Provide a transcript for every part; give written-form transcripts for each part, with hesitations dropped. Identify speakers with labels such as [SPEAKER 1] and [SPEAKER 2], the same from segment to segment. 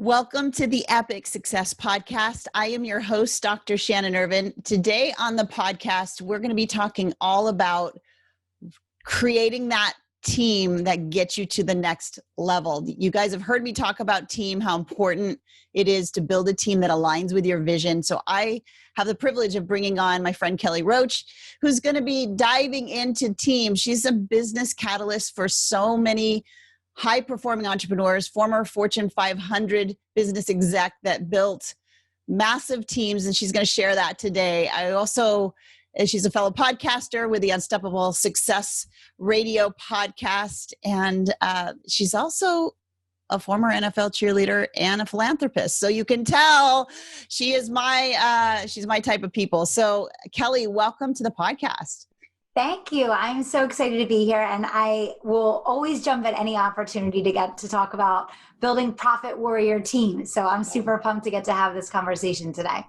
[SPEAKER 1] Welcome to the Epic Success Podcast. I am your host, Dr. Shannon Irvine. Today on the podcast, we're going to be talking all about creating that team that gets you to the next level. You guys have heard me talk about team, how important it is to build a team that aligns with your vision. So I have the privilege of bringing on my friend Kelly Roach, who's going to be diving into team. She's a business catalyst for so many high-performing entrepreneurs, former Fortune 500 business exec that built massive teams, and she's going to share that today. She's a fellow podcaster with the Unstoppable Success Radio podcast, and she's also a former NFL cheerleader and a philanthropist. So you can tell she's my type of people. So Kelly, welcome to the podcast.
[SPEAKER 2] Thank you. I'm so excited to be here, and I will always jump at any opportunity to get to talk about building profit warrior teams. So I'm super pumped to get to have this conversation today.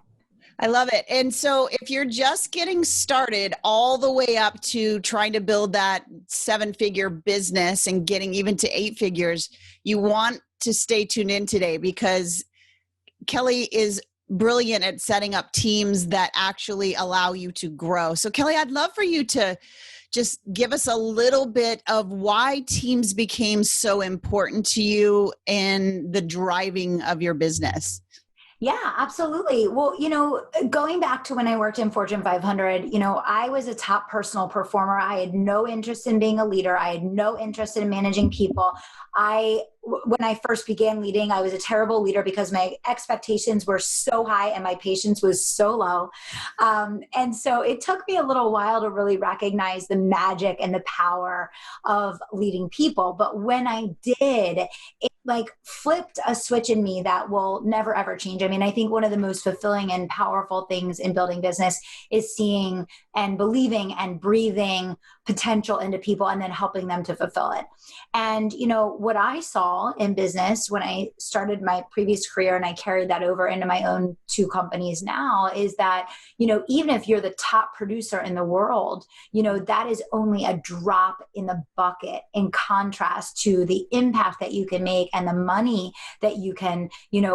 [SPEAKER 1] I love it. And so if you're just getting started all the way up to trying to build that 7-figure business and getting even to 8 figures, you want to stay tuned in today because Kelly is brilliant at setting up teams that actually allow you to grow. So Kelly, I'd love for you to just give us a little bit of why teams became so important to you in the driving of your business.
[SPEAKER 2] Yeah, absolutely. Well, going back to when I worked in Fortune 500, I was a top personal performer. I had no interest in being a leader. I had no interest in managing people. When I first began leading, I was a terrible leader because my expectations were so high and my patience was so low. And so it took me a little while to really recognize the magic and the power of leading people. But when I did, it flipped a switch in me that will never, ever change. I mean, I think one of the most fulfilling and powerful things in building business is seeing and believing and breathing potential into people and then helping them to fulfill it. And, what I saw in business when I started my previous career and I carried that over into my own 2 companies now is that, even if you're the top producer in the world, that is only a drop in the bucket in contrast to the impact that you can make and the money that you can,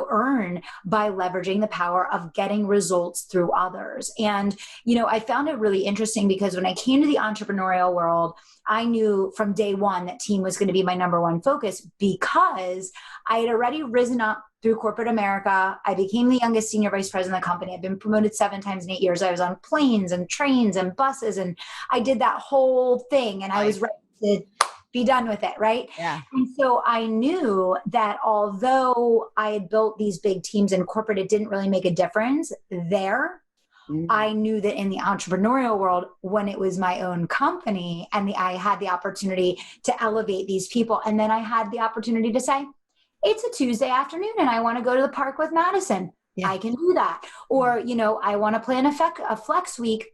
[SPEAKER 2] earn by leveraging the power of getting results through others. And, I found it really interesting because when I came to the entrepreneurial world, I knew from day one that team was going to be my number one focus because I had already risen up through corporate America. I became the youngest senior vice president of the company. I've been promoted 7 times in 8 years. I was on planes and trains and buses, and I did that whole thing, and I was ready to be done with it, right?
[SPEAKER 1] Yeah.
[SPEAKER 2] And so I knew that although I had built these big teams in corporate, it didn't really make a difference there. I knew that in the entrepreneurial world, when it was my own company and I had the opportunity to elevate these people, and then I had the opportunity to say, it's a Tuesday afternoon and I want to go to the park with Madison. Yeah. I can do that. Or, I want to plan a flex week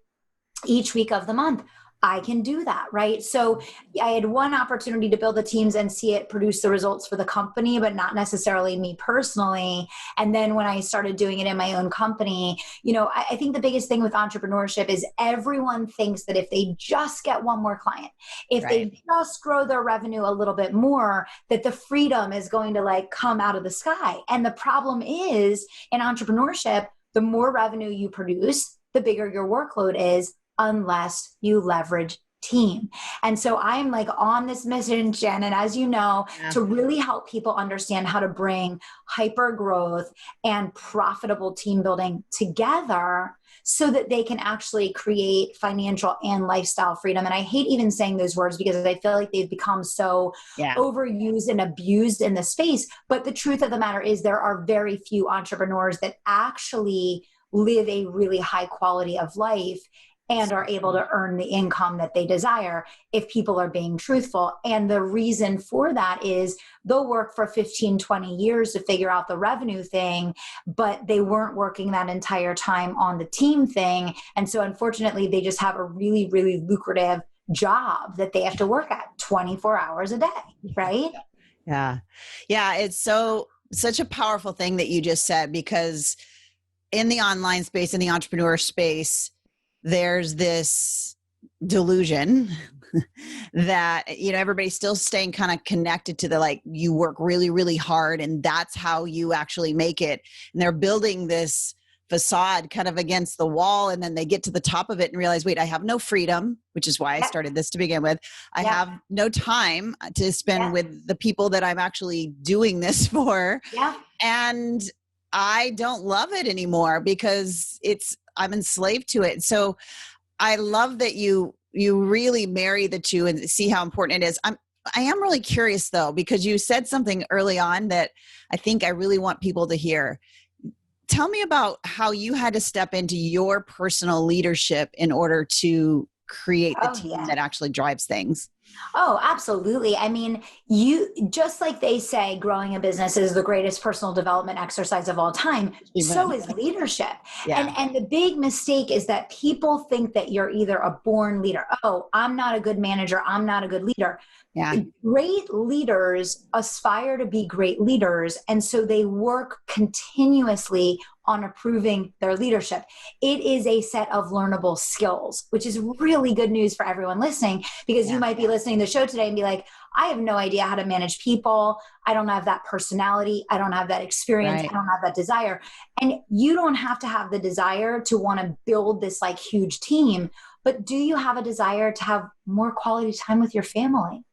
[SPEAKER 2] each week of the month. I can do that, right? So I had one opportunity to build the teams and see it produce the results for the company, but not necessarily me personally. And then when I started doing it in my own company, I think the biggest thing with entrepreneurship is everyone thinks that if they just get one more client, if they just grow their revenue a little bit more, that the freedom is going to come out of the sky. And the problem is in entrepreneurship, the more revenue you produce, the bigger your workload is, unless you leverage team. And so I'm on this mission, Shannon, as you know, to really help people understand how to bring hyper growth and profitable team building together so that they can actually create financial and lifestyle freedom. And I hate even saying those words because I feel like they've become so overused and abused in the space. But the truth of the matter is there are very few entrepreneurs that actually live a really high quality of life and are able to earn the income that they desire if people are being truthful. And the reason for that is they'll work for 15, 20 years to figure out the revenue thing, but they weren't working that entire time on the team thing. And so unfortunately, they just have a really, really lucrative job that they have to work at 24 hours a day, right?
[SPEAKER 1] Yeah. Yeah. It's such a powerful thing that you just said, because in the online space, in the entrepreneur space, there's this delusion that, everybody's still staying kind of connected to the, like, you work really, really hard and that's how you actually make it. And they're building this facade kind of against the wall. And then they get to the top of it and realize, wait, I have no freedom, which is why I started this to begin with. I have no time to spend with the people that I'm actually doing this for.
[SPEAKER 2] Yeah.
[SPEAKER 1] And I don't love it anymore because I'm enslaved to it. So I love that you really marry the two and see how important it is. I am really curious though, because you said something early on that I think I really want people to hear. Tell me about how you had to step into your personal leadership in order to create the team that actually drives things.
[SPEAKER 2] Oh, absolutely. I mean, just like they say, growing a business is the greatest personal development exercise of all time. So is leadership. And the big mistake is that people think that you're either a born leader. Oh, I'm not a good manager. I'm not a good leader. Yeah. Great leaders aspire to be great leaders. And so they work continuously on improving their leadership. It is a set of learnable skills, which is really good news for everyone listening, because you might be listening to the show today and be like, I have no idea how to manage people. I don't have that personality. I don't have that experience. I don't have that desire. And you don't have to have the desire to want to build this like huge team, but do you have a desire to have more quality time with your family?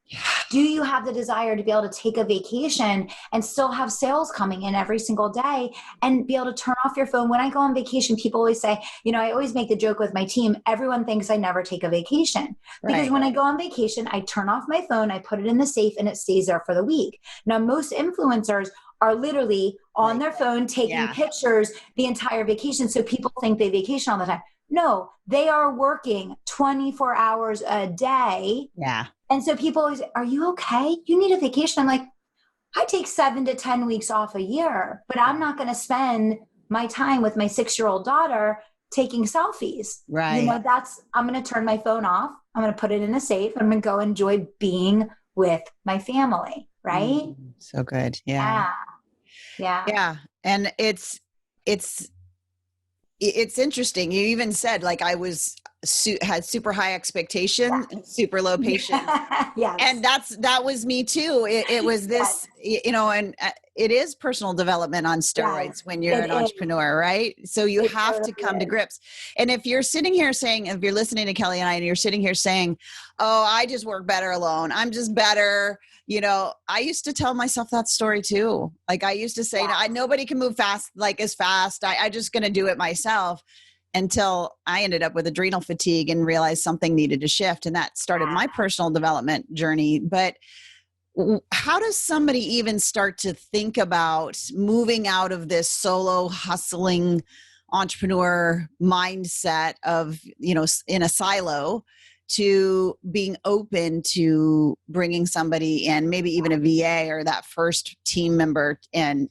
[SPEAKER 2] Do you have the desire to be able to take a vacation and still have sales coming in every single day and be able to turn off your phone? When I go on vacation, people always say, I always make the joke with my team, everyone thinks I never take a vacation. Because when I go on vacation, I turn off my phone, I put it in the safe, and it stays there for the week. Now, most influencers are literally on their phone taking pictures the entire vacation. So people think they vacation all the time. No, they are working 24 hours a day. Yeah. And so people always say, are you okay? You need a vacation. I'm like, I take 7 to 10 weeks off a year, but I'm not going to spend my time with my 6-year-old daughter taking selfies. Right. I'm going to turn my phone off. I'm going to put it in a safe. I'm going to go enjoy being with my family. Right.
[SPEAKER 1] So good. Yeah.
[SPEAKER 2] Yeah.
[SPEAKER 1] Yeah. And it's interesting. You even said, like, I had super high expectation and super low patience.
[SPEAKER 2] Yes.
[SPEAKER 1] And that was me too. It was this, and it is personal development on steroids when you're an entrepreneur, right? So you have to come to grips. And if you're sitting here saying, if you're listening to Kelly and I, and you're sitting here saying, oh, I just work better alone, I'm just better. I used to tell myself that story too. Like, I used to say, nobody can move fast, like as fast. I just going to do it myself, until I ended up with adrenal fatigue and realized something needed to shift. And that started my personal development journey. But how does somebody even start to think about moving out of this solo hustling entrepreneur mindset of, in a silo, to being open to bringing somebody in, maybe even a VA or that first team member, and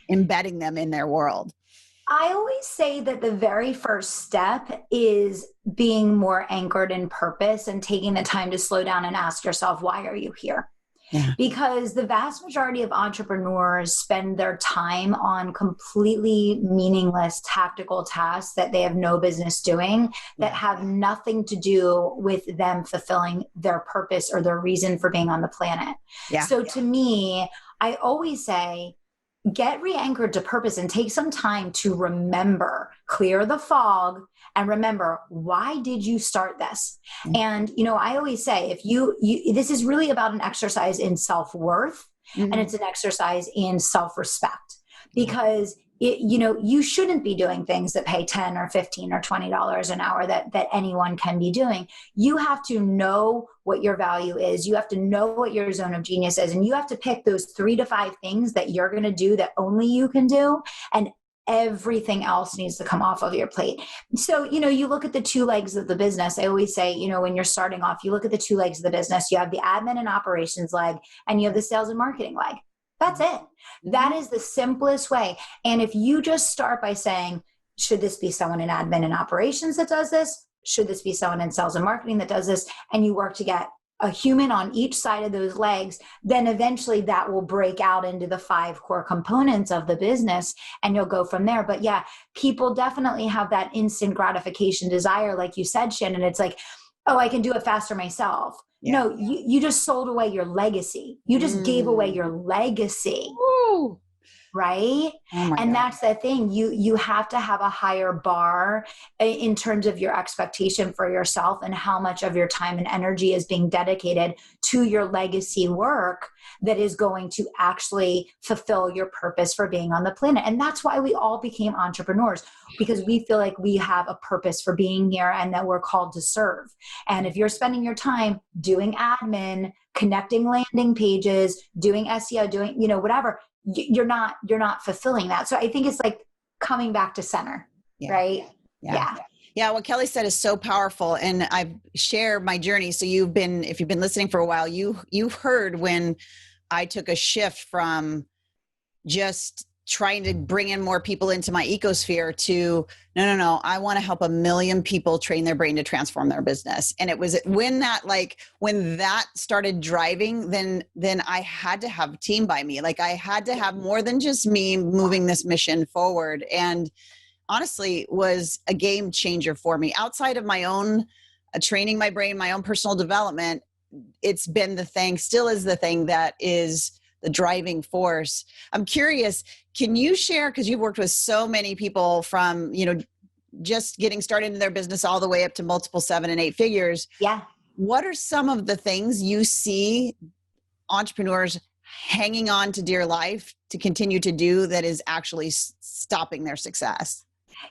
[SPEAKER 1] embedding them in their world?
[SPEAKER 2] I always say that the very first step is being more anchored in purpose and taking the time to slow down and ask yourself, why are you here? Yeah. Because the vast majority of entrepreneurs spend their time on completely meaningless tactical tasks that they have no business doing, that have nothing to do with them fulfilling their purpose or their reason for being on the planet. Yeah. So to me, I always say, get re-anchored to purpose and take some time to remember, clear the fog, and remember, why did you start this? And, I always say, if you this is really about an exercise in self-worth, and it's an exercise in self-respect, because you shouldn't be doing things that pay $10 or $15 or $20 an hour that anyone can be doing. You have to know what your value is. You have to know what your zone of genius is. And you have to pick those 3 to 5 things that you're going to do that only you can do. And everything else needs to come off of your plate. So, you look at the 2 legs of the business. I always say, when you're starting off, you look at the 2 legs of the business. You have the admin and operations leg, and you have the sales and marketing leg. That's it. That is the simplest way. And if you just start by saying, should this be someone in admin and operations that does this? Should this be someone in sales and marketing that does this? And you work to get a human on each side of those legs, then eventually that will break out into the 5 core components of the business, and you'll go from there. But yeah, people definitely have that instant gratification desire. Like you said, Shannon, it's like, oh, I can do it faster myself.
[SPEAKER 1] Yeah.
[SPEAKER 2] No, you just sold away your legacy. You just gave away your legacy.
[SPEAKER 1] Ooh.
[SPEAKER 2] Right.
[SPEAKER 1] Oh my
[SPEAKER 2] And
[SPEAKER 1] God.
[SPEAKER 2] that's the thing. You have to have a higher bar in terms of your expectation for yourself and how much of your time and energy is being dedicated to your legacy work that is going to actually fulfill your purpose for being on the planet. And that's why we all became entrepreneurs, because we feel like we have a purpose for being here and that we're called to serve. And if you're spending your time doing admin, connecting landing pages, doing SEO, doing, whatever, you're not fulfilling that. So I think it's like coming back to center, right?
[SPEAKER 1] Yeah. What Kelly said is so powerful. And I've shared my journey. So if you've been listening for a while, you've heard when I took a shift from just trying to bring in more people into my ecosphere to no, I want to help 1 million people train their brain to transform their business. And it was when that started driving, then I had to have a team by me. Like I had to have more than just me moving this mission forward. And honestly, was a game changer for me outside of my own training my brain, my own personal development. It's been still is the thing that is the driving force. I'm curious, can you share, because you've worked with so many people from, just getting started in their business all the way up to multiple 7 and 8 figures.
[SPEAKER 2] Yeah.
[SPEAKER 1] What are some of the things you see entrepreneurs hanging on to dear life to continue to do that is actually stopping their success?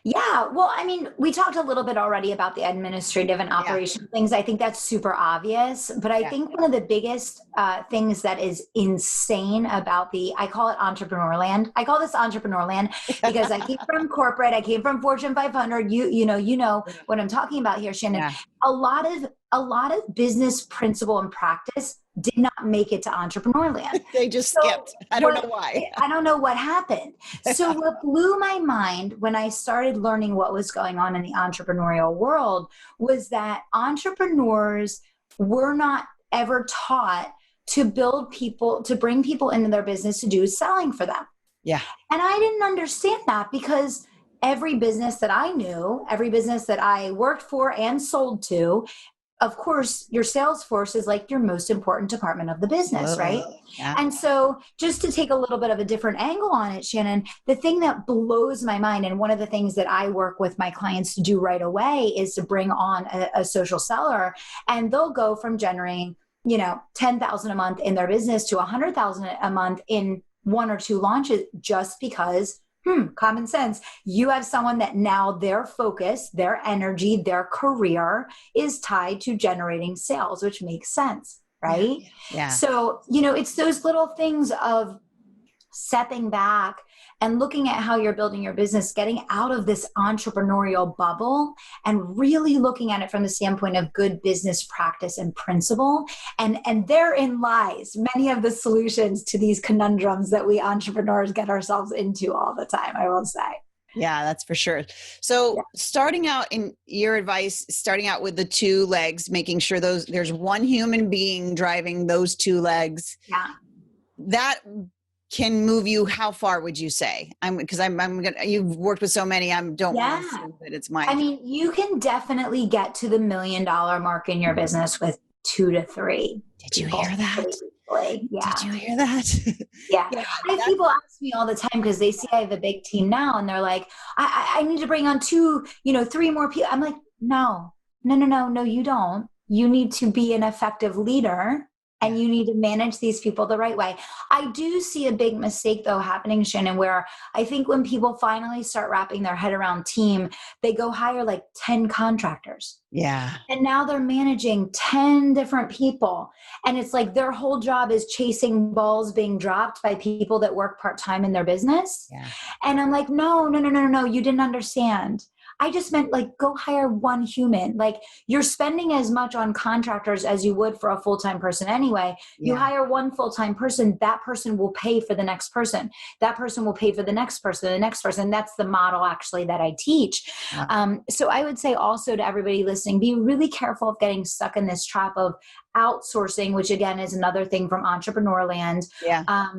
[SPEAKER 2] Yeah. Well, I mean, we talked a little bit already about the administrative and operational things. I think that's super obvious, but I think one of the biggest things that is insane about I call it entrepreneur land. I call this entrepreneur land because I came from corporate. I came from Fortune 500. You know what I'm talking about here, Shannon. Yeah. A lot of business principle and practice did not make it to entrepreneur land.
[SPEAKER 1] They just skipped. I don't know why.
[SPEAKER 2] I don't know what happened. So what blew my mind when I started learning what was going on in the entrepreneurial world was that entrepreneurs were not ever taught to bring people into their business to do selling for them.
[SPEAKER 1] Yeah.
[SPEAKER 2] And I didn't understand that because every business that I knew, every business that I worked for and sold to, of course, your sales force is like your most important department of the business, right? Yeah. And so just to take a little bit of a different angle on it, Shannon, the thing that blows my mind, and one of the things that I work with my clients to do right away is to bring on a social seller, and they'll go from generating, $10,000 a month in their business to $100,000 a month in 1 or 2 launches just because common sense. You have someone that now their focus, their energy, their career is tied to generating sales, which makes sense, right?
[SPEAKER 1] Yeah.
[SPEAKER 2] So, it's those little things of stepping back and looking at how you're building your business, getting out of this entrepreneurial bubble and really looking at it from the standpoint of good business practice and principle. And therein lies many of the solutions to these conundrums that we entrepreneurs get ourselves into all the time, I will say.
[SPEAKER 1] Yeah, that's for sure. So starting out in your advice, starting out with the 2 legs, making sure there's one human being driving those 2 legs.
[SPEAKER 2] Yeah.
[SPEAKER 1] That can move you how far, would you say? You've worked with so many, don't want to assume that it's mine.
[SPEAKER 2] I mean, you can definitely get to the $1 million mark in your business with 2 to 3.
[SPEAKER 1] Did you hear that?
[SPEAKER 2] Yeah.
[SPEAKER 1] Did you hear that?
[SPEAKER 2] Yeah. People ask me all the time because they see I have a big team now and they're like, I need to bring on 2, 3 more people. I'm like, no, you don't. You need to be an effective leader. And you need to manage these people the right way. I do see a big mistake, though, happening, Shannon, where I think when people finally start wrapping their head around team, they go hire like 10 contractors.
[SPEAKER 1] Yeah.
[SPEAKER 2] And now they're managing 10 different people. And it's like their whole job is chasing balls being dropped by people that work part-time in their business.
[SPEAKER 1] Yeah.
[SPEAKER 2] And I'm like, no, you didn't understand. I just meant like go hire one human. Like you're spending as much on contractors as you would for a full-time person anyway. You hire one full-time person, that person will pay for the next person. That person will pay for the next person, the next person. That's the model actually that I teach. So I would say also to everybody listening, be really careful of getting stuck in this trap of outsourcing, which again is another thing from entrepreneur land.
[SPEAKER 1] Yeah.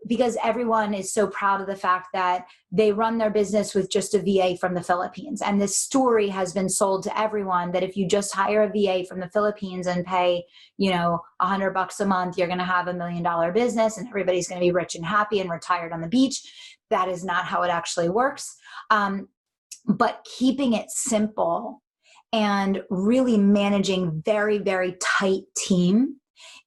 [SPEAKER 2] Because everyone is so proud of the fact that they run their business with just a VA from the Philippines. And this story has been sold to everyone that if you just hire a VA from the Philippines and pay, $100 a month, you're going to have $1 million business and everybody's going to be rich and happy and retired on the beach. That is not how it actually works. But keeping it simple and really managing very, very tight team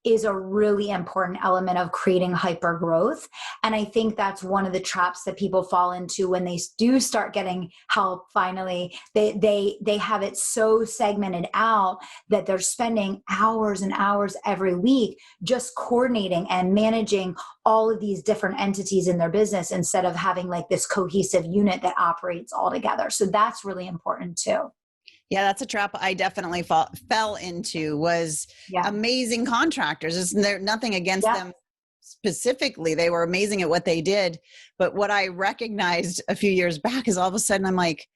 [SPEAKER 2] is a really important element of creating hyper growth. And I think that's one of the traps that people fall into when they do start getting help. Finally, they have it so segmented out that they're spending hours and hours every week just coordinating and managing all of these different entities in their business instead of having like this cohesive unit that operates all together. So that's really important too.
[SPEAKER 1] Yeah, that's a trap I definitely fell into, was amazing contractors. There's nothing against them specifically. They were amazing at what they did. But what I recognized a few years back is all of a sudden I'm like,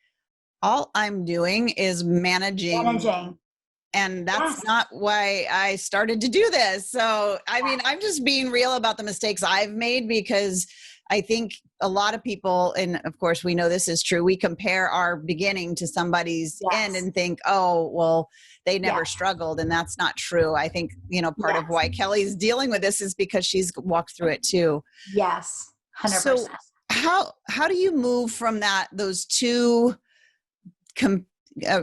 [SPEAKER 1] all I'm doing is managing. And that's not why I started to do this. So, I mean, I'm just being real about the mistakes I've made, because I think a lot of people, and of course we know this is true, we compare our beginning to somebody's end and think, oh, well, they never struggled. And that's not true. I think, part of why Kelly's dealing with this is because she's walked through it too.
[SPEAKER 2] Yes, 100%.
[SPEAKER 1] So how do you move from those two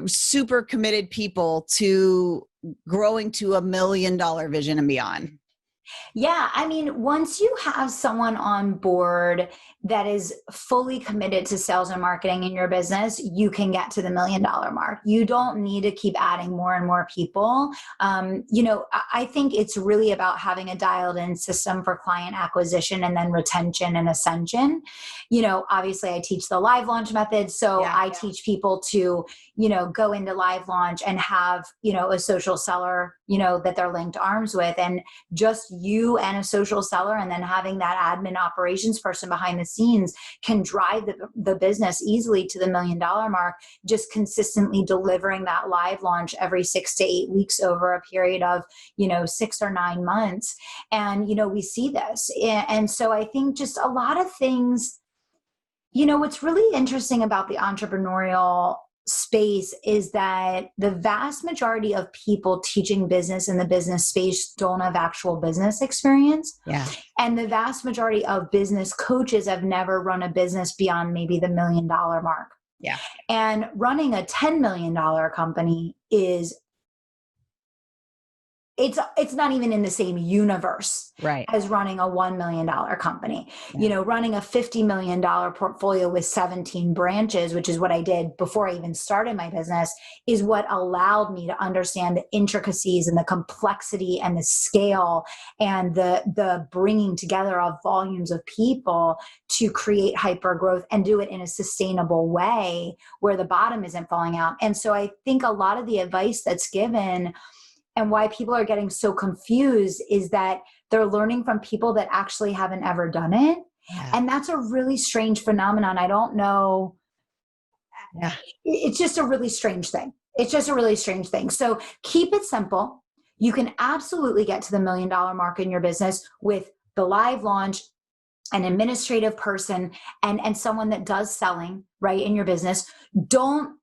[SPEAKER 1] super committed people to growing to $1 million vision and beyond?
[SPEAKER 2] Yeah. I mean, once you have someone on board that is fully committed to sales and marketing in your business, you can get to the $1 million mark. You don't need to keep adding more and more people. I think it's really about having a dialed in system for client acquisition and then retention and ascension. Obviously I teach the live launch method. So I teach people to, go into live launch and have, a social seller, that they're linked arms with, and just you and a social seller, and then having that admin operations person behind the scenes can drive the business easily to the $1 million mark, just consistently delivering that live launch every 6 to 8 weeks over a period of, 6 or 9 months. And, we see this. And so I think just a lot of things, what's really interesting about the entrepreneurial space is that the vast majority of people teaching business in the business space don't have actual business experience.
[SPEAKER 1] Yeah.
[SPEAKER 2] And the vast majority of business coaches have never run a business beyond maybe the $1 million mark.
[SPEAKER 1] Yeah.
[SPEAKER 2] And running a $10 million company it's not even in the same universe as running a $1 million company.
[SPEAKER 1] Yeah.
[SPEAKER 2] Running a $50 million portfolio with 17 branches, which is what I did before I even started my business, is what allowed me to understand the intricacies and the complexity and the scale and the bringing together of volumes of people to create hyper growth and do it in a sustainable way where the bottom isn't falling out. And so I think a lot of the advice that's given and why people are getting so confused is that they're learning from people that actually haven't ever done it. Yeah. And that's a really strange phenomenon. I don't know. Yeah. It's just a really strange thing. So keep it simple. You can absolutely get to the $1 million mark in your business with the live launch, an administrative person, and someone that does selling right in your business. Don't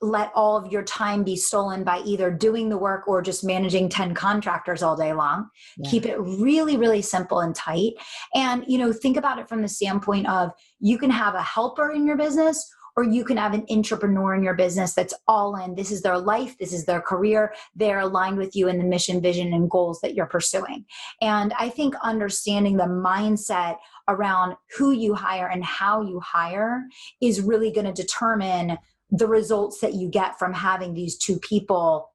[SPEAKER 2] let all of your time be stolen by either doing the work or just managing 10 contractors all day long. Yeah. Keep it really, really simple and tight. And, think about it from the standpoint of you can have a helper in your business, or you can have an entrepreneur in your business that's all in. This is their life. This is their career. They're aligned with you in the mission, vision, and goals that you're pursuing. And I think understanding the mindset around who you hire and how you hire is really going to determine the results that you get from having these two people,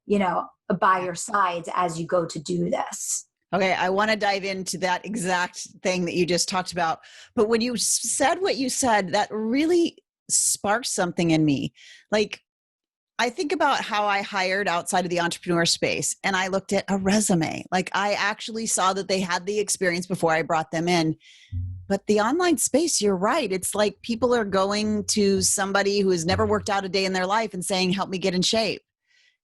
[SPEAKER 2] by your sides as you go to do this.
[SPEAKER 1] Okay, I want to dive into that exact thing that you just talked about. But when you said what you said, that really sparked something in me. Like, I think about how I hired outside of the entrepreneur space, and I looked at a resume. Like, I actually saw that they had the experience before I brought them in. But the online space, you're right. It's like people are going to somebody who has never worked out a day in their life and saying, help me get in shape.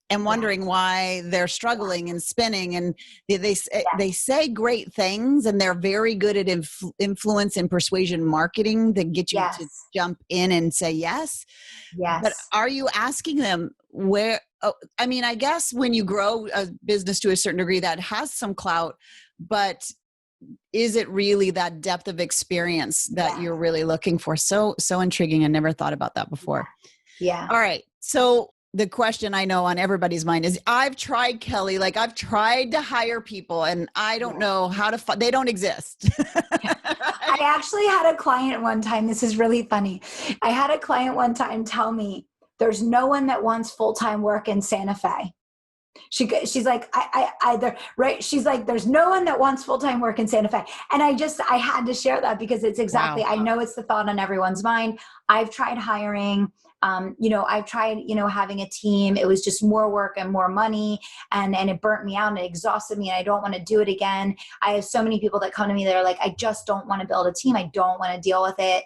[SPEAKER 1] and wondering why they're struggling and spinning, and they say great things, and they're very good at influence and persuasion marketing that get you to jump in and say yes. But are you asking them where? I mean, I guess when you grow a business to a certain degree, that has some clout, but is it really that depth of experience that you're really looking for? So intriguing. I never thought about that before.
[SPEAKER 2] Yeah.
[SPEAKER 1] All right. So the question I know on everybody's mind is, I've tried, Kelly, like I've tried to hire people and I don't know how to, they don't exist.
[SPEAKER 2] I actually had a client one time. This is really funny. I had a client one time tell me, there's no one that wants full-time work in Santa Fe. She's like, right. She's like, there's no one that wants full-time work in Santa Fe. And I had to share that because it's exactly, I know it's the thought on everyone's mind. I've tried hiring, I've tried, having a team. It was just more work and more money, and it burnt me out and it exhausted me, and I don't want to do it again. I have so many people that come to me that are like, I just don't want to build a team. I don't want to deal with it,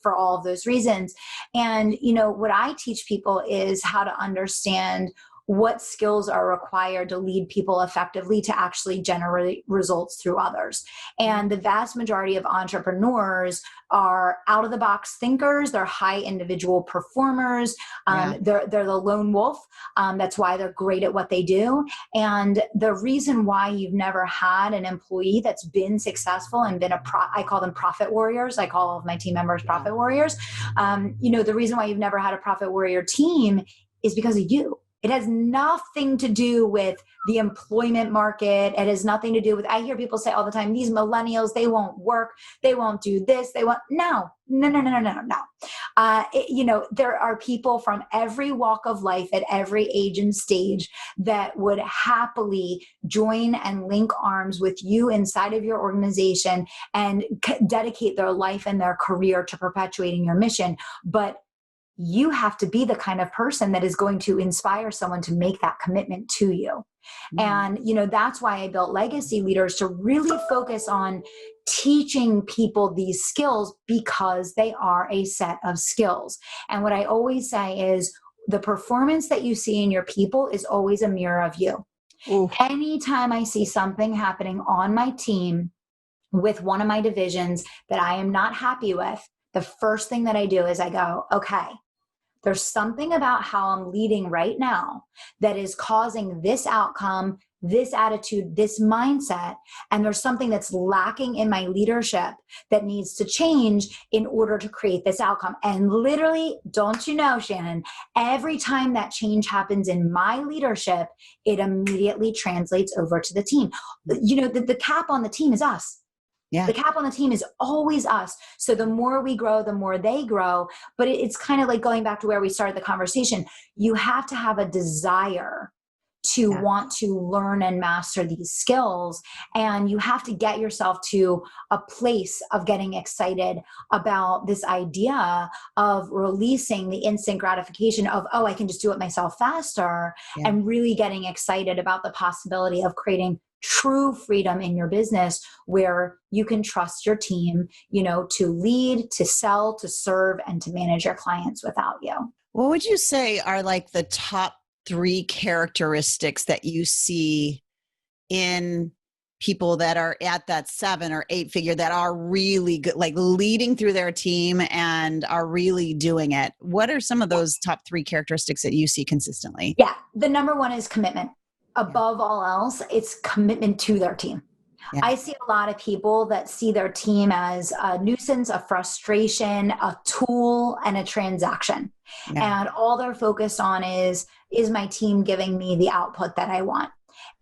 [SPEAKER 2] for all of those reasons. And, what I teach people is how to understand what skills are required to lead people effectively to actually generate results through others. And the vast majority of entrepreneurs are out of the box thinkers. They're high individual performers. They're the lone wolf. That's why they're great at what they do. And the reason why you've never had an employee that's been successful and been I call them profit warriors. I call all of my team members profit warriors. The reason why you've never had a profit warrior team is because of you. It has nothing to do with the employment market. It has nothing to do with, I hear people say all the time, these millennials, they won't work. They won't do this. No. There are people from every walk of life at every age and stage that would happily join and link arms with you inside of your organization and dedicate their life and their career to perpetuating your mission. But you have to be the kind of person that is going to inspire someone to make that commitment to you. And, that's why I built Legacy Leaders, to really focus on teaching people these skills, because they are a set of skills. And what I always say is, the performance that you see in your people is always a mirror of you. Ooh. Anytime I see something happening on my team with one of my divisions that I am not happy with, the first thing that I do is I go, okay, there's something about how I'm leading right now that is causing this outcome, this attitude, this mindset, and there's something that's lacking in my leadership that needs to change in order to create this outcome. And literally, don't you know, Shannon, every time that change happens in my leadership, it immediately translates over to the team. The cap on the team is us. Yeah. The cap on the team is always us. So the more we grow, the more they grow. But it's kind of like going back to where we started the conversation. You have to have a desire to want to learn and master these skills. And you have to get yourself to a place of getting excited about this idea of releasing the instant gratification of, oh, I can just do it myself faster, and really getting excited about the possibility of creating true freedom in your business, where you can trust your team, to lead, to sell, to serve, and to manage your clients without you.
[SPEAKER 1] What would you say are like the top 3 characteristics that you see in people that are at that 7 or 8 figure that are really good, like leading through their team and are really doing it? What are some of those top 3 characteristics that you see consistently?
[SPEAKER 2] Yeah. The number 1 is commitment. Above all else, it's commitment to their team. Yeah. I see a lot of people that see their team as a nuisance, a frustration, a tool, and a transaction. Yeah. And all they're focused on is my team giving me the output that I want?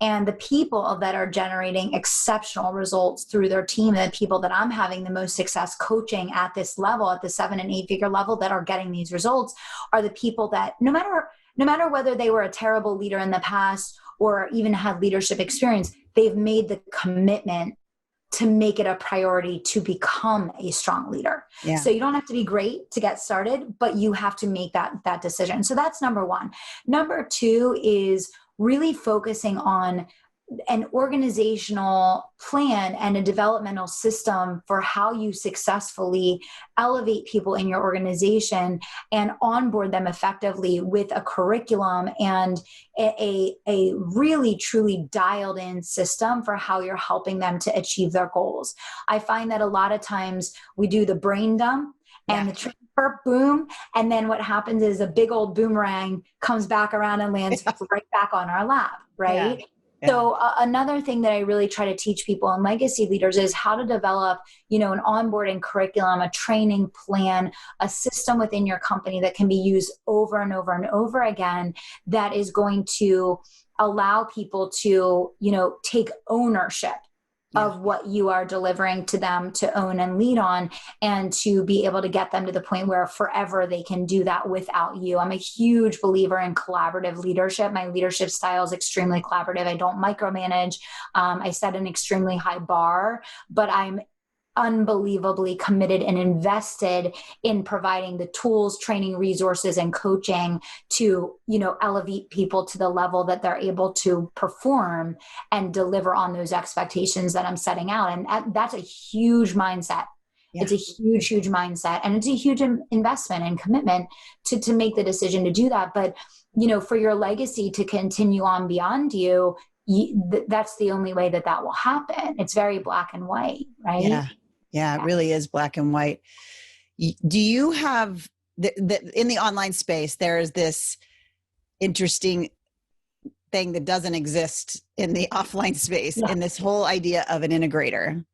[SPEAKER 2] And the people that are generating exceptional results through their team, the people that I'm having the most success coaching at this level, at the 7 and 8 figure level, that are getting these results, are the people that no matter whether they were a terrible leader in the past or even had leadership experience, they've made the commitment to make it a priority to become a strong leader. Yeah. So you don't have to be great to get started, but you have to make that decision. So that's number 1. Number 2 is really focusing on an organizational plan and a developmental system for how you successfully elevate people in your organization and onboard them effectively with a curriculum and a really truly dialed in system for how you're helping them to achieve their goals. I find that a lot of times we do the brain dump and the transfer, boom, and then what happens is a big old boomerang comes back around and lands right back on our lap, right? So another thing that I really try to teach people and legacy leaders is how to develop, an onboarding curriculum, a training plan, a system within your company that can be used over and over and over again that is going to allow people to, take ownership of what you are delivering to them to own and lead on, and to be able to get them to the point where forever they can do that without you. I'm a huge believer in collaborative leadership. My leadership style is extremely collaborative. I don't micromanage. I set an extremely high bar, but I'm unbelievably committed and invested in providing the tools, training, resources, and coaching to, elevate people to the level that they're able to perform and deliver on those expectations that I'm setting out. And that's a huge mindset. Yeah. It's a huge, huge mindset. And it's a huge investment and commitment to make the decision to do that. But, for your legacy to continue on beyond you, that's the only way that will happen. It's very black and white, right?
[SPEAKER 1] Yeah, it really is black and white. Do you have in the online space, there is this interesting thing that doesn't exist in the offline space, in this whole idea of an integrator,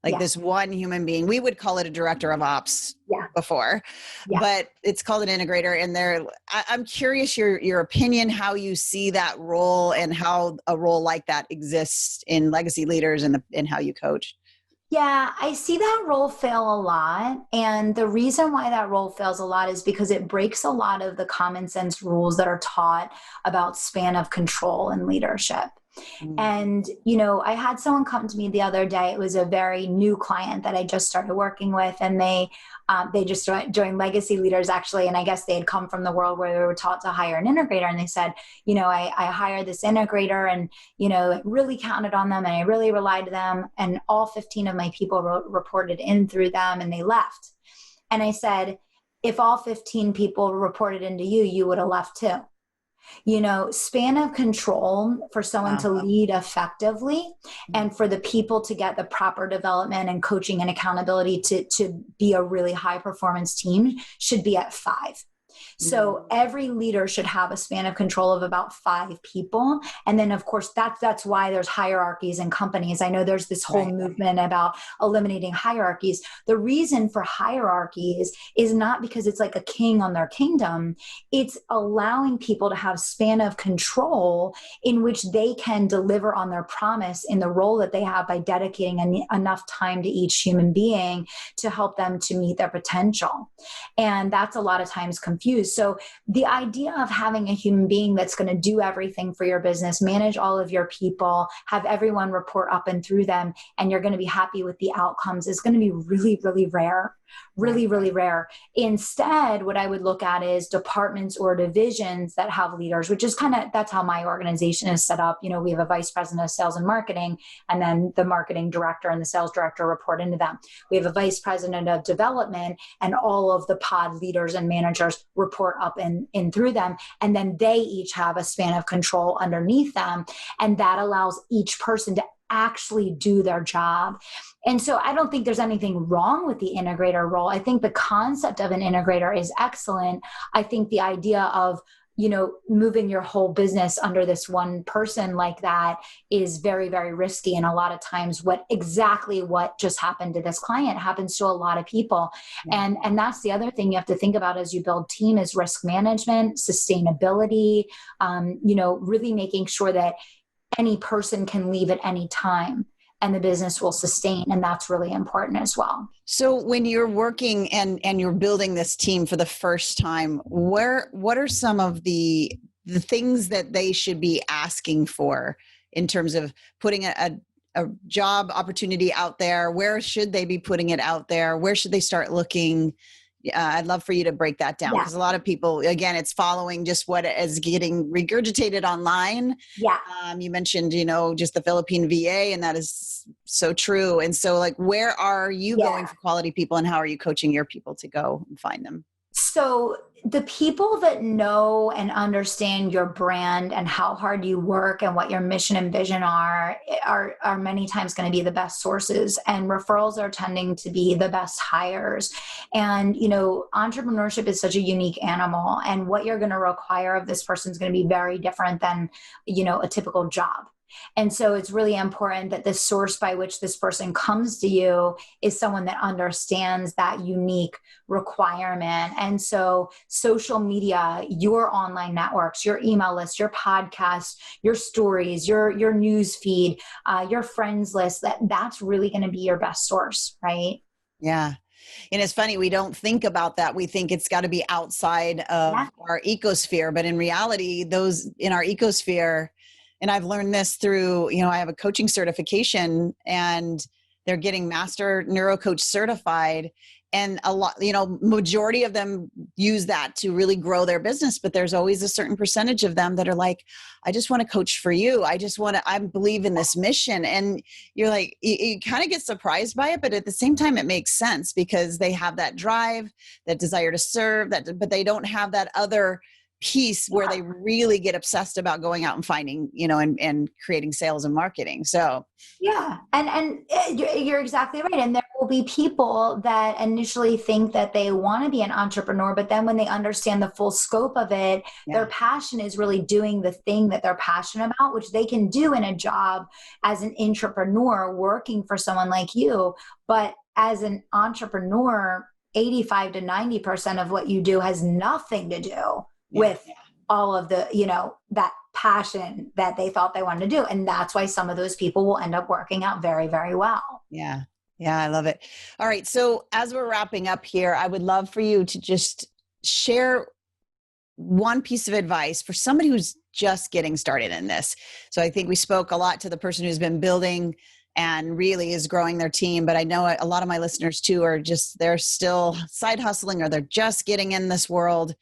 [SPEAKER 1] like this one human being. We would call it a director of ops before, but it's called an integrator. And I'm curious your opinion, how you see that role and how a role like that exists in legacy leaders and how you coach.
[SPEAKER 2] Yeah, I see that role fail a lot. And the reason why that role fails a lot is because it breaks a lot of the common sense rules that are taught about span of control and leadership. And, I had someone come to me the other day. It was a very new client that I just started working with, and they just joined Legacy Leaders, actually. And I guess they had come from the world where they were taught to hire an integrator. And they said, I hired this integrator and, really counted on them and I really relied on them. And all 15 of my people reported in through them and they left. And I said, if all 15 people reported into you, you would have left too. Span of control for someone to lead effectively and for the people to get the proper development and coaching and accountability to be a really high performance team should be at 5. So every leader should have a span of control of about 5 people. And then of course, that's why there's hierarchies in companies. I know there's this whole movement about eliminating hierarchies. The reason for hierarchies is not because it's like a king on their kingdom. It's allowing people to have span of control in which they can deliver on their promise in the role that they have by dedicating enough time to each human being to help them to meet their potential. And that's a lot of times confused. So the idea of having a human being that's going to do everything for your business, manage all of your people, have everyone report up and through them, and you're going to be happy with the outcomes is going to be really, really rare. Really, really rare. Instead, what I would look at is departments or divisions that have leaders, which is that's how my organization is set up. We have a vice president of sales and marketing, and then the marketing director and the sales director report into them. We have a vice president of development, and all of the pod leaders and managers report up and in through them. And then they each have a span of control underneath them. And that allows each person to actually do their job. And so I don't think there's anything wrong with the integrator role. I think the concept of an integrator is excellent. I think the idea of, moving your whole business under this one person like that is very, very risky. And a lot of times what just happened to this client happens to a lot of people. Yeah. And that's the other thing you have to think about as you build team is risk management, sustainability, really making sure that any person can leave at any time and the business will sustain. And that's really important as well.
[SPEAKER 1] So when you're working and you're building this team for the first time, what are some of the things that they should be asking for in terms of putting a job opportunity out there? Where should they be putting it out there? Where should they start looking? I'd love for you to break that down,
[SPEAKER 2] Yeah.
[SPEAKER 1] because a lot of people, again, it's following just what is getting regurgitated online.
[SPEAKER 2] Yeah.
[SPEAKER 1] You mentioned, just the Philippine VA, and that is so true. And so like, where are you going for quality people, and how are you coaching your people to go and find them?
[SPEAKER 2] So the people that know and understand your brand and how hard you work and what your mission and vision are many times going to be the best sources, and referrals are tending to be the best hires. And, entrepreneurship is such a unique animal, and what you're going to require of this person is going to be very different than, a typical job. And so it's really important that the source by which this person comes to you is someone that understands that unique requirement. And so social media, your online networks, your email list, your podcast, your stories, your news feed, your friends list, that's really going to be your best source, right?
[SPEAKER 1] Yeah. And it's funny, we don't think about that. We think it's got to be outside of our ecosphere, but in reality, those in our ecosphere, and I've learned this through, I have a coaching certification, and they're getting master neurocoach certified. And a lot, majority of them use that to really grow their business. But there's always a certain percentage of them that are like, I just want to coach for you. I believe in this mission. And you're like, you kind of get surprised by it, but at the same time, it makes sense because they have that drive, that desire to serve, but they don't have that other piece where they really get obsessed about going out and finding, and creating sales and marketing. So
[SPEAKER 2] yeah, and you're exactly right. And there will be people that initially think that they want to be an entrepreneur, but then when they understand the full scope of it, their passion is really doing the thing that they're passionate about, which they can do in a job as an entrepreneur working for someone like you. But as an entrepreneur, 85 to 90% of what you do has nothing to do with all of the, that passion that they thought they wanted to do. And that's why some of those people will end up working out very, very well.
[SPEAKER 1] Yeah. Yeah. I love it. All right. So as we're wrapping up here, I would love for you to just share one piece of advice for somebody who's just getting started in this. So I think we spoke a lot to the person who's been building and really is growing their team. But I know a lot of my listeners too they're still side hustling, or they're just getting in this world.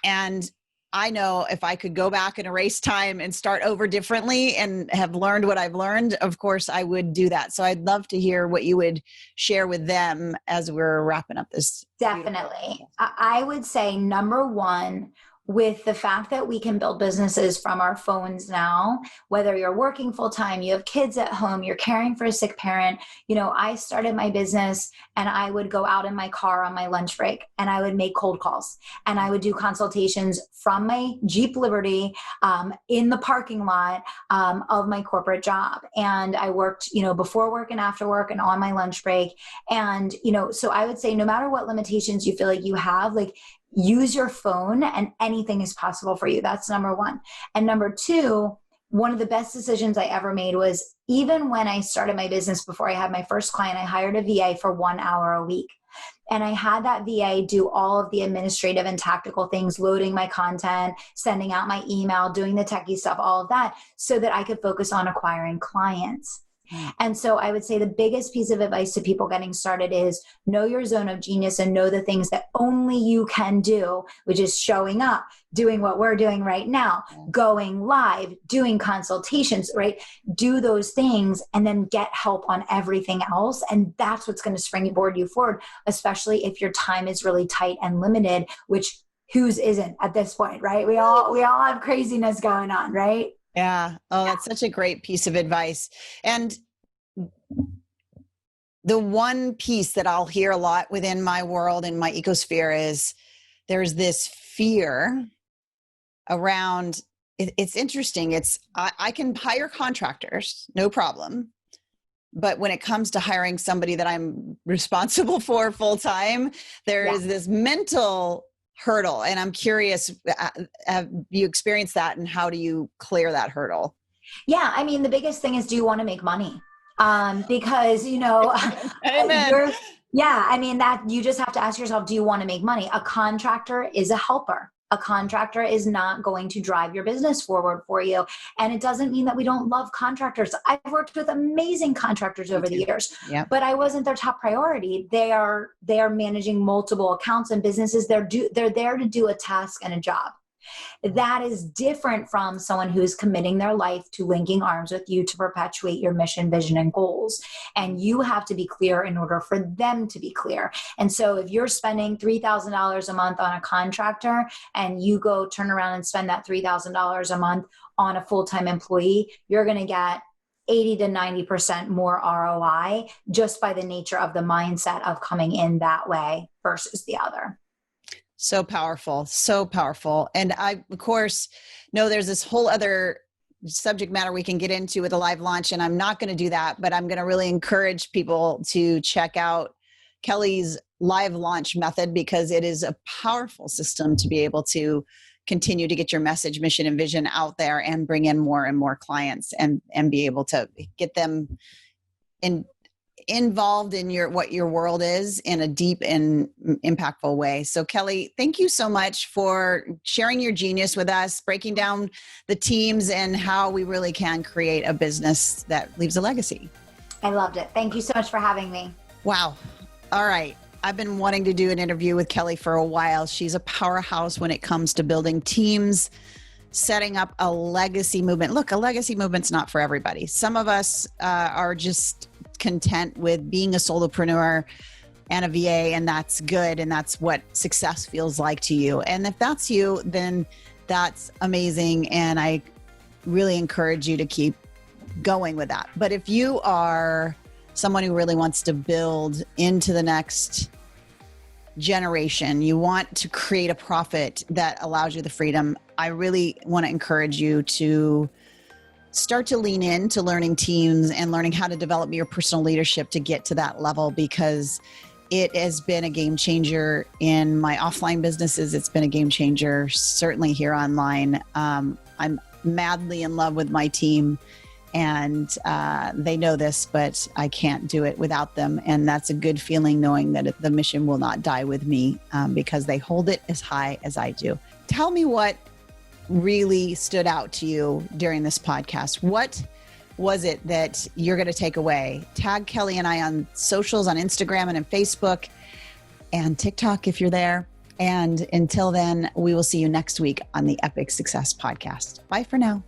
[SPEAKER 1] And I know if I could go back and erase time and start over differently and have learned what I've learned, of course I would do that. So I'd love to hear what you would share with them as we're wrapping up this.
[SPEAKER 2] Definitely. I would say number one, with the fact that we can build businesses from our phones now, whether you're working full time, you have kids at home, you're caring for a sick parent. I started my business and I would go out in my car on my lunch break and I would make cold calls and I would do consultations from my Jeep Liberty in the parking lot of my corporate job. And I worked, before work and after work and on my lunch break. And, so I would say no matter what limitations you feel like you have, use your phone and anything is possible for you. That's number one. And number two, one of the best decisions I ever made was, even when I started my business, before I had my first client, I hired a VA for 1 hour a week. And I had that VA do all of the administrative and tactical things, loading my content, sending out my email, doing the techie stuff, all of that, so that I could focus on acquiring clients. And so I would say the biggest piece of advice to people getting started is know your zone of genius and know the things that only you can do, which is showing up, doing what we're doing right now, going live, doing consultations, right? Do those things and then get help on everything else. And that's what's going to springboard you forward, especially if your time is really tight and limited, which whose isn't at this point, right? We all have craziness going on, right?
[SPEAKER 1] Yeah. Oh, that's such a great piece of advice. And the one piece that I'll hear a lot within my world and my ecosphere is there's this fear around it's interesting. I can hire contractors, no problem. But when it comes to hiring somebody that I'm responsible for full time, there is this mental hurdle. And I'm curious, have you experienced that, and how do you clear that hurdle?
[SPEAKER 2] Yeah. I mean, the biggest thing is, do you want to make money? Because,
[SPEAKER 1] Amen.
[SPEAKER 2] I mean, that you just have to ask yourself, do you want to make money? A contractor is a helper. a contractor is not going to drive your business forward for you. And it doesn't mean that we don't love contractors. I've worked with amazing contractors over the years, but I wasn't their top priority. They are managing multiple accounts and businesses. They're there to do a task and a job. That is different from someone who's committing their life to linking arms with you to perpetuate your mission, vision, and goals. And you have to be clear in order for them to be clear. And so if you're spending $3,000 a month on a contractor and you go turn around and spend that $3,000 a month on a full-time employee, you're going to get 80 to 90% more ROI just by the nature of the mindset of coming in that way versus the other.
[SPEAKER 1] So powerful, so powerful. And I, of course, know there's this whole other subject matter we can get into with a live launch, and I'm not going to do that, but I'm going to really encourage people to check out Kelly's live launch method, because it is a powerful system to be able to continue to get your message, mission, and vision out there and bring in more and more clients and be able to get them involved in what your world is in a deep and impactful way. So Kelly, thank you so much for sharing your genius with us, breaking down the teams and how we really can create a business that leaves a legacy.
[SPEAKER 2] I loved it. Thank you so much for having me.
[SPEAKER 1] Wow. All right. I've been wanting to do an interview with Kelly for a while. She's a powerhouse when it comes to building teams, setting up a legacy movement. Look, a legacy movement's not for everybody. Some of us are just content with being a solopreneur and a VA, and that's good. And that's what success feels like to you. And if that's you, then that's amazing. And I really encourage you to keep going with that. But if you are someone who really wants to build into the next generation, you want to create a profit that allows you the freedom, I really want to encourage you to start to lean into learning teams and learning how to develop your personal leadership to get to that level, because it has been a game changer in my offline businesses. It's been a game changer, certainly here online. I'm madly in love with my team, and they know this, but I can't do it without them. And that's a good feeling, knowing that the mission will not die with me, because they hold it as high as I do. Tell me what really stood out to you during this podcast. What was it that you're going to take away? Tag Kelly and I on socials, on Instagram and on Facebook and TikTok if you're there. And until then, we will see you next week on the Epic Success Podcast. Bye for now.